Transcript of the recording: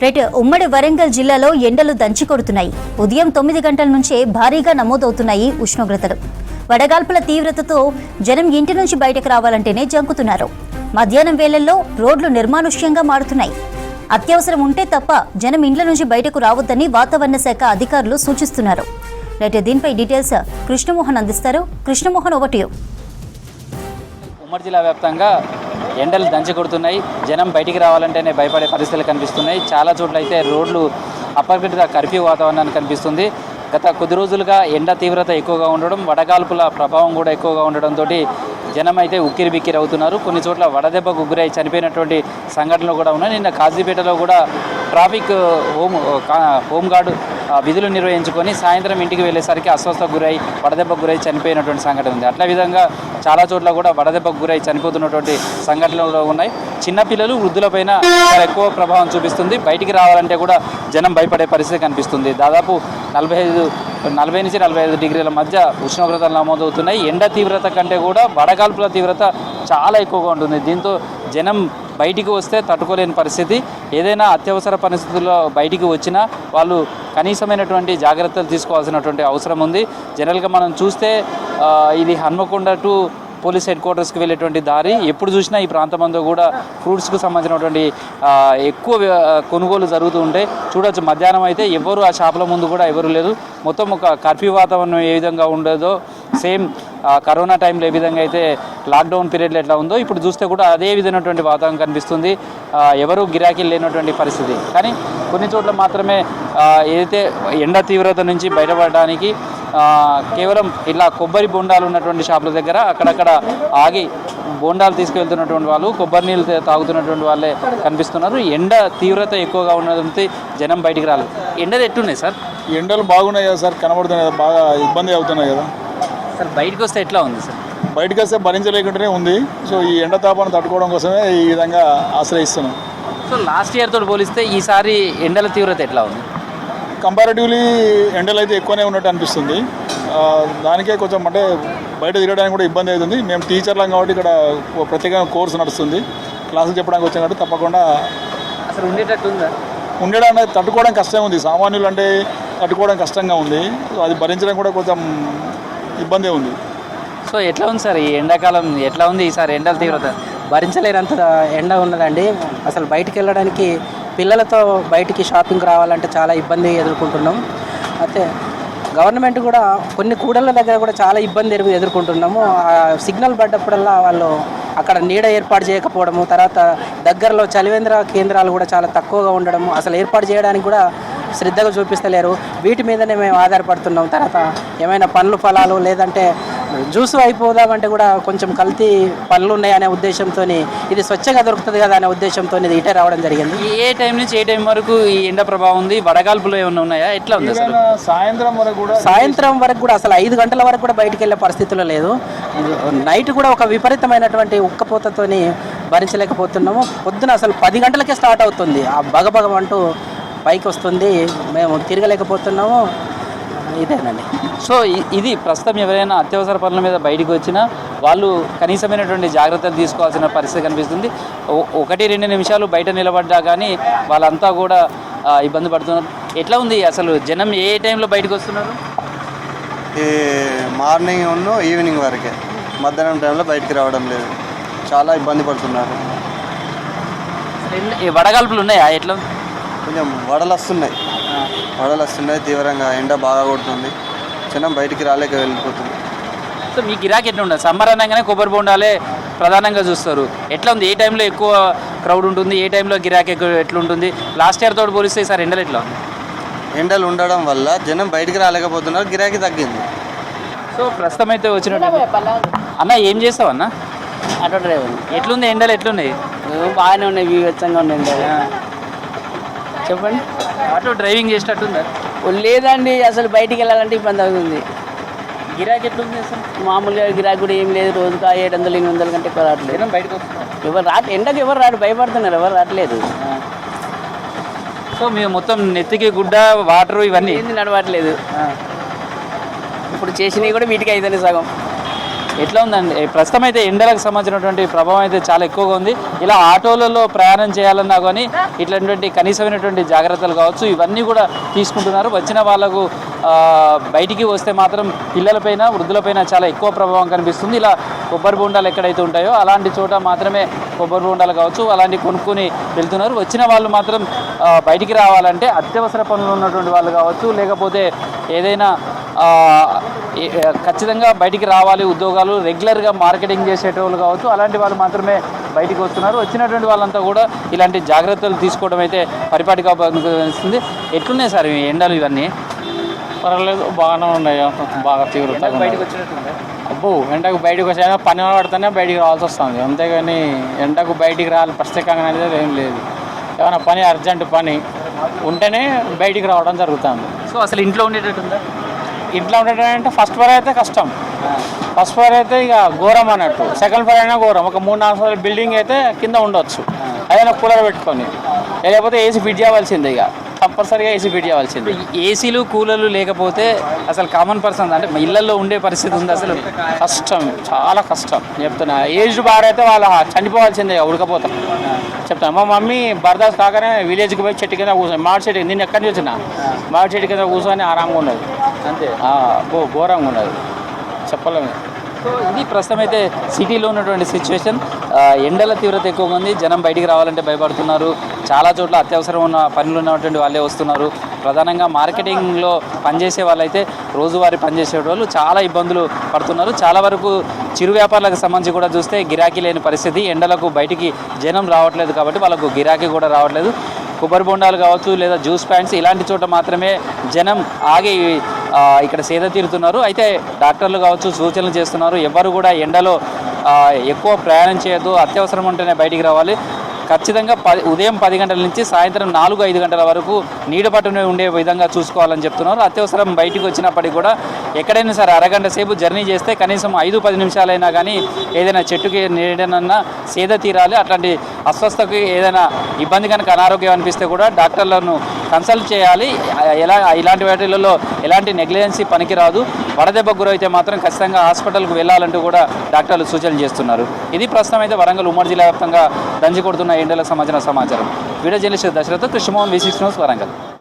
Right ఉమ్మడి వరంగల్ జిల్లాలో ఎండలు దంచి కొడుతున్నాయి. ఉదయం 9 గంటల నుంచే భారీగా నమోదవుతున్నాయి ఉష్ణోగ్రతలు. వడగాల్పుల తీవ్రతతో జనం ఇంటి నుంచి బయటకు రావాలంటేనే జంకుతున్నారు. మధ్యాహ్నం వేళల్లో రోడ్లు నిర్మానుష్యంగా మారుతున్నాయి. అత్యవసరం ఉంటే తప్ప జనం ఇండ్ల నుంచి బయటకు రావద్దని వాతావరణ శాఖ అధికారులు సూచిస్తున్నారు. రైట్ దీనిపై డీటెయిల్స్ కృష్ణమోహన్ అందిస్తారు. Krishnamohan, over to you. ఉమ్మడి జిల్లా వ్యాప్తంగా ఎండలు దంచి కొడుతున్నాయి. జనం బయటికి రావాలంటేనే భయపడే పరిస్థితులు కనిపిస్తున్నాయి. చాలా చోట్ల అయితే రోడ్లు అప్పటికట్టుగా కర్ఫ్యూ వాతావరణాన్ని కనిపిస్తుంది. గత కొద్ది రోజులుగా ఎండ తీవ్రత ఎక్కువగా ఉండడం, వడగాల్పుల ప్రభావం కూడా ఎక్కువగా ఉండడంతో జనం అయితే ఉక్కిరి బిక్కిరి అవుతున్నారు. కొన్ని చోట్ల వడదెబ్బకు గురై చనిపోయినటువంటి సంఘటనలు కూడా ఉన్నాయి. నిన్న కాజీపేటలో కూడా ట్రాఫిక్ హోంగార్డు విధులు నిర్వహించుకొని సాయంత్రం ఇంటికి వెళ్ళేసరికి అస్వస్థకు గురై వడదెబ్బకు గురై చనిపోయినటువంటి సంఘటన ఉంది. అట్లా విధంగా చాలా చోట్ల కూడా వడదెబ్బకు గురై చనిపోతున్నటువంటి సంఘటనలు ఉన్నాయి. చిన్నపిల్లలు, వృద్ధులపైన చాలా ఎక్కువ ప్రభావం చూపిస్తుంది. బయటికి రావాలంటే కూడా జనం భయపడే పరిస్థితి కనిపిస్తుంది. దాదాపు 40 నుంచి 45 డిగ్రీల మధ్య ఉష్ణోగ్రతలు నమోదవుతున్నాయి. ఎండ తీవ్రత కంటే కూడా వడగాల్పుల తీవ్రత చాలా ఎక్కువగా ఉంటుంది. దీంతో జనం బయటికి వస్తే తట్టుకోలేని పరిస్థితి. ఏదైనా అత్యవసర పరిస్థితుల్లో బయటికి వచ్చినా వాళ్ళు కనీసమైనటువంటి జాగ్రత్తలు తీసుకోవాల్సినటువంటి అవసరం ఉంది. జనరల్గా మనం చూస్తే ఇది హన్మకొండ టు పోలీస్ హెడ్ క్వార్టర్స్కి వెళ్ళేటువంటి దారి. ఎప్పుడు చూసినా ఈ ప్రాంతం కూడా ఫ్రూట్స్కు సంబంధించినటువంటి ఎక్కువ కొనుగోలు జరుగుతూ ఉంటాయి. చూడొచ్చు, మధ్యాహ్నం అయితే ఎవరు ఆ షాపుల ముందు కూడా ఎవరు లేరు. మొత్తం ఒక కర్ఫ్యూ వాతావరణం ఏ విధంగా ఉండదో, సేమ్ కరోనా టైంలో ఏ విధంగా అయితే లాక్డౌన్ పీరియడ్లో ఎట్లా ఉందో ఇప్పుడు చూస్తే కూడా అదే విధమైనటువంటి వాతావరణం కనిపిస్తుంది. ఎవరు గిరాకీలు లేనటువంటి పరిస్థితి. కానీ కొన్ని చోట్ల మాత్రమే ఏదైతే ఎండ తీవ్రత నుంచి బయటపడడానికి కేవలం ఇలా కొబ్బరి బొండాలు ఉన్నటువంటి షాపుల దగ్గర అక్కడక్కడ ఆగి బోండాలు తీసుకువెళ్తున్నటువంటి వాళ్ళు, కొబ్బరి నీళ్ళు తాగుతున్నటువంటి వాళ్ళే కనిపిస్తున్నారు. ఎండ తీవ్రత ఎక్కువగా ఉన్నదంటే జనం బయటికి రాలేదు. ఎండలు ఎట్లున్నాయి సార్? ఎండలు బాగున్నాయి కదా సార్, కనబడుతున్నాయి కదా, బాగా ఇబ్బంది అవుతున్నాయి కదా సార్. బయటకు వస్తే ఎట్లా ఉంది సార్? బయటకు వస్తే భరించలేకుండానే ఉంది. సో ఈ ఎండ తాపాన్ని తట్టుకోవడం కోసమే ఈ విధంగా ఆశ్రయిస్తున్నాం. సో లాస్ట్ ఇయర్ తోటి పోలిస్తే ఈసారి ఎండల తీవ్రత ఎట్లా ఉంది? కంపారిటివ్లీ ఎండలు అయితే ఎక్కువనే ఉన్నట్టు అనిపిస్తుంది. దానికే కొంచెం అంటే బయట తిరగడానికి కూడా ఇబ్బంది అవుతుంది. మేము టీచర్లం కాబట్టి ఇక్కడ ప్రత్యేకంగా కోర్సు నడుస్తుంది. క్లాసులు చెప్పడానికి వచ్చాం కాబట్టి తప్పకుండా అసలు ఉండేటట్టు ఉందా? ఉండడానికి తట్టుకోవడం కష్టంగా ఉంది. సామాన్యులు అంటే తట్టుకోవడం కష్టంగా ఉంది. అది భరించడం కూడా కొంచెం ఇబ్బందే ఉంది. సో ఎట్లా ఉంది సార్ ఈ ఎండాకాలం? ఎట్లా ఉంది ఈసారి ఎండల తీవ్రత? భరించలేనంత ఎండ ఉన్నదండి. అసలు బయటికి వెళ్ళడానికి, పిల్లలతో బయటికి షాపింగ్ రావాలంటే చాలా ఇబ్బంది ఎదుర్కొంటున్నాం. అయితే గవర్నమెంట్ కూడా కొన్ని కూడళ్ళ దగ్గర కూడా చాలా ఇబ్బంది ఎదుర్కొంటున్నాము. సిగ్నల్ పడ్డప్పుడల్లా వాళ్ళు అక్కడ నీడ ఏర్పాటు చేయకపోవడము, తర్వాత దగ్గరలో చలివేంద్ర కేంద్రాలు కూడా చాలా తక్కువగా ఉండడము, అసలు ఏర్పాటు చేయడానికి కూడా శ్రద్ధగా చూపిస్తలేరు. వీటి మీదనే మేము ఆధారపడుతున్నాం. తర్వాత ఏమైనా పండ్లు ఫలాలు లేదంటే జ్యూస్ అయిపోదామంటే కూడా కొంచెం కల్తీ పనులు ఉన్నాయి అనే ఉద్దేశంతో, ఇది స్వచ్ఛంగా దొరుకుతుంది కదా అనే ఉద్దేశంతో ఇది ఇటే రావడం జరిగింది. ఏ టైం నుంచి ఏ టైం వరకు ఈ ఎండ ప్రభావం ఉంది? వడగాల్పులు ఏమైనా ఉన్నాయా? ఎట్లా ఉంది అసలు? సాయంత్రం వరకు కూడా అసలు 5 గంటల వరకు కూడా బయటికి వెళ్ళే పరిస్థితుల్లో లేదు. నైట్ కూడా ఒక విపరీతమైనటువంటి ఉక్కపోతతో భరించలేకపోతున్నాము. పొద్దున అసలు 10 గంటలకే స్టార్ట్ అవుతుంది. ఆ బగబగం అంటూ పైకి వస్తుంది. మేము తిరగలేకపోతున్నాము. ఇదేనండి. సో ఇది ప్రస్తుతం ఎవరైనా అత్యవసర పనుల మీద బయటకు వచ్చినా వాళ్ళు కనీసమైనటువంటి జాగ్రత్తలు తీసుకోవాల్సిన పరిస్థితి కనిపిస్తుంది. 1-2 నిమిషాలు బయట నిలబడ్డా కానీ వాళ్ళంతా కూడా ఇబ్బంది పడుతున్నారు. ఎట్లా ఉంది అసలు? జనం ఏ టైంలో బయటకు వస్తున్నారు? ఈ మార్నింగ్ ఈవినింగ్ వరకే, మధ్యాహ్నం టైంలో బయటికి రావడం లేదు. చాలా ఇబ్బంది పడుతున్నారు. వడగాల్పులు ఉన్నాయా? ఎట్లా? కొంచెం వడలు వస్తున్నాయి. తీవ్రంగా ఎండ బాగా కొడుతుంది. జనం బయటికి రాలేక వెళ్ళిపోతుంది. సో మీ గిరాకీ ఎట్లా ఉండదు? సమ్మర్ అనగానే కొబ్బరి బొండాలే ప్రధానంగా చూస్తారు. ఎట్లా ఉంది? ఏ టైంలో ఎక్కువ క్రౌడ్ ఉంటుంది? ఏ టైంలో గిరాకీ ఎట్లుంటుంది? లాస్ట్ ఇయర్ తోటి పోలిస్తే సార్ ఎండలు ఎట్లా ఉంది? ఎండలు ఉండడం వల్ల జనం బయటికి రాలేకపోతున్నారు. గిరాకీ తగ్గింది. సో ప్రస్తుతం అయితే వచ్చినట్టు అన్న ఏం చేస్తావు అన్న? Auto driver. ఎట్లుంది ఎండలు? ఎట్లున్నాయి? బాగానే ఉన్నాయి, వివచ్చంగా ఉన్నాయి. చెప్పండి. ఆటో డ్రైవింగ్ చేసేటట్టుందా? లేదండి, అసలు బయటికి వెళ్ళాలంటే ఇబ్బంది అవుతుంది. గిరాకీ ఎట్లుంది అసలు? మామూలుగా గిరాకీ కూడా ఏం లేదు. రోజుగా 700-800 కంటే ఎక్కువ రావట్లేదు. బయటకు వస్తున్నారు ఎవరు ఎండకు ఎవరు రాడు, భయపడుతున్నారు, ఎవరు రావట్లేదు. సో మేము మొత్తం నెత్తికి గుడ్డ, వాటరు ఇవన్నీ ఏంది నడవట్లేదు. ఇప్పుడు చేసినవి కూడా వీటికి అయితేనే సగం. ఎట్లా ఉందండి ప్రస్తుతం అయితే ఎండలకు సంబంధించినటువంటి ప్రభావం అయితే చాలా ఎక్కువగా ఉంది. ఇలా ఆటోలలో ప్రయాణం చేయాలన్నా కానీ ఇట్లాంటి కనీసమైనటువంటి జాగ్రత్తలు కావచ్చు ఇవన్నీ కూడా తీసుకుంటున్నారు. వచ్చిన వాళ్ళకు బయటికి వస్తే మాత్రం పిల్లలపైన వృద్ధులపైన చాలా ఎక్కువ ప్రభావం కనిపిస్తుంది. ఇలా కొబ్బరి బొండాలు ఎక్కడైతే ఉంటాయో అలాంటి చోట మాత్రమే కొబ్బరి బొండాలు కావచ్చు అలాంటి కొనుక్కొని వెళ్తున్నారు. వచ్చిన వాళ్ళు మాత్రం బయటికి రావాలంటే అత్యవసర పనులు ఉన్నటువంటి వాళ్ళు కావచ్చు లేకపోతే ఏదైనా ఖచ్చితంగా బయటికి రావాలి ఉద్యోగాలు రెగ్యులర్గా మార్కెటింగ్ చేసేటోళ్ళు కావచ్చు అలాంటి వాళ్ళు మాత్రమే బయటికి వస్తున్నారు. వచ్చినటువంటి వాళ్ళంతా కూడా ఇలాంటి జాగ్రత్తలు తీసుకోవడం అయితే పరిపాటిగా అనిపిస్తుంది. ఎట్లున్నాయి సార్ ఈ ఎండలు ఇవన్నీ? పర్వాలేదు, బాగానే ఉన్నాయి, బాగా తీవ్రతగా బయటకు వచ్చినట్టుందా? అబ్బో ఎండకు బయటకు వచ్చా పని పడితేనే బయటికి రావాల్సి వస్తుంది, అంతేగాని ఎండకు బయటికి రావాలి ప్రత్యేకంగా అనేది ఏం లేదు. ఏమైనా పని అర్జెంట్ పని ఉంటేనే బయటికి రావడం జరుగుతుంది. సో అసలు ఇంట్లో ఉండేటట్టుందా? ఇంట్లో ఉండటం ఫస్ట్ ఫ్లోర్ అయితే కష్టం, ఫస్ట్ ఫ్లోర్ అయితే ఇక ఘోరం అన్నట్టు, సెకండ్ ఫ్లోర్ అయినా ఘోరం. ఒక 3-4 ఫ్లోర్ బిల్డింగ్ అయితే కింద ఉండొచ్చు, ఏదైనా కూలర్ పెట్టుకొని, లేకపోతే ఏసీ ఫిట్ చేయవలసిందే, ఇక కంపల్సరీగా ఏసీ ఫిట్ చేయవలసిందే. ఏసీలు కూలర్లు లేకపోతే అసలు కామన్ పర్సన్ అంటే ఇళ్లలో ఉండే పరిస్థితి ఉంది. అసలు కష్టం, చాలా కష్టం చెప్తున్నా. ఏజ్డ్ బార్ అయితే వాళ్ళ చనిపోవాల్సిందే, ఉడకపోతాం చెప్తాను. మా మమ్మీ బర్దాస్ కాకనే విలేజ్కి పోయి చెట్టు కింద కూర్చొని, మామిడి చెట్టు, నేను ఎక్కడి నుంచి వచ్చిన మామిడి చెట్టు కింద కూర్చొని ఆరాంగా ఉన్నది, అంతే ఘోరంగా ఉన్నది, చెప్పలేము. సో ఇది ప్రస్తుతం అయితే సిటీలో ఉన్నటువంటి సిచ్యువేషన్. ఎండల తీవ్రత ఎక్కువగా ఉంది, జనం బయటికి రావాలంటే భయపడుతున్నారు. చాలా చోట్ల అత్యవసరం ఉన్న పనులు ఉన్నటువంటి వాళ్ళే వస్తున్నారు. ప్రధానంగా మార్కెటింగ్లో పనిచేసే వాళ్ళైతే రోజువారీ పనిచేసే వాళ్ళు చాలా ఇబ్బందులు పడుతున్నారు. చాలా వరకు చిరు వ్యాపారాలకు సంబంధించి కూడా చూస్తే గిరాకీ లేని పరిస్థితి. ఎండలకు బయటికి జనం రావట్లేదు కాబట్టి వాళ్ళకు గిరాకీ కూడా రావట్లేదు. కొబ్బరి బొండాలు కావచ్చు లేదా జ్యూస్ ప్యాంట్స్ ఇలాంటి చోట మాత్రమే జనం ఆగి ఇక్కడ సేద తీరుతున్నారు. అయితే డాక్టర్లు కావచ్చు సూచనలు చేస్తున్నారు, ఎవరు కూడా ఎండలో ఎక్కువ ప్రయాణం చేయొద్దు, అత్యవసరం ఉంటేనే బయటికి రావాలి. ఖచ్చితంగా ఉదయం 10 గంటల నుంచి సాయంత్రం 4-5 గంటల వరకు నీడ పట్టునే ఉండే విధంగా చూసుకోవాలని చెప్తున్నారు. అత్యవసరం బయటికి వచ్చినప్పటికీ కూడా ఎక్కడైనా సరే అరగంట సేపు జర్నీ చేస్తే కనీసం 5-10 నిమిషాలైనా కానీ ఏదైనా చెట్టుకి నీడనన్నా సేద తీరాలి. అట్లాంటి అస్వస్థకి ఏదైనా ఇబ్బంది కనుక అనారోగ్యం అనిపిస్తే కూడా డాక్టర్లను కన్సల్ట్ చేయాలి. ఇలాంటి వాటిలలో ఎలాంటి నెగ్లిజెన్సీ పనికిరాదు. వడదెబ్బకు గురైతే మాత్రం ఖచ్చితంగా హాస్పిటల్కు వెళ్ళాలంటూ కూడా డాక్టర్లు సూచనలు చేస్తున్నారు. ఇది ప్రస్తుతం అయితే వరంగల్ ఉమ్మడి జిల్లా వ్యాప్తంగా దంచి కొడుతున్న ఎండలకు సంబంధించిన సమాచారం. Video journalist Dashrath, Krishnamohan, V6 news, Warangal.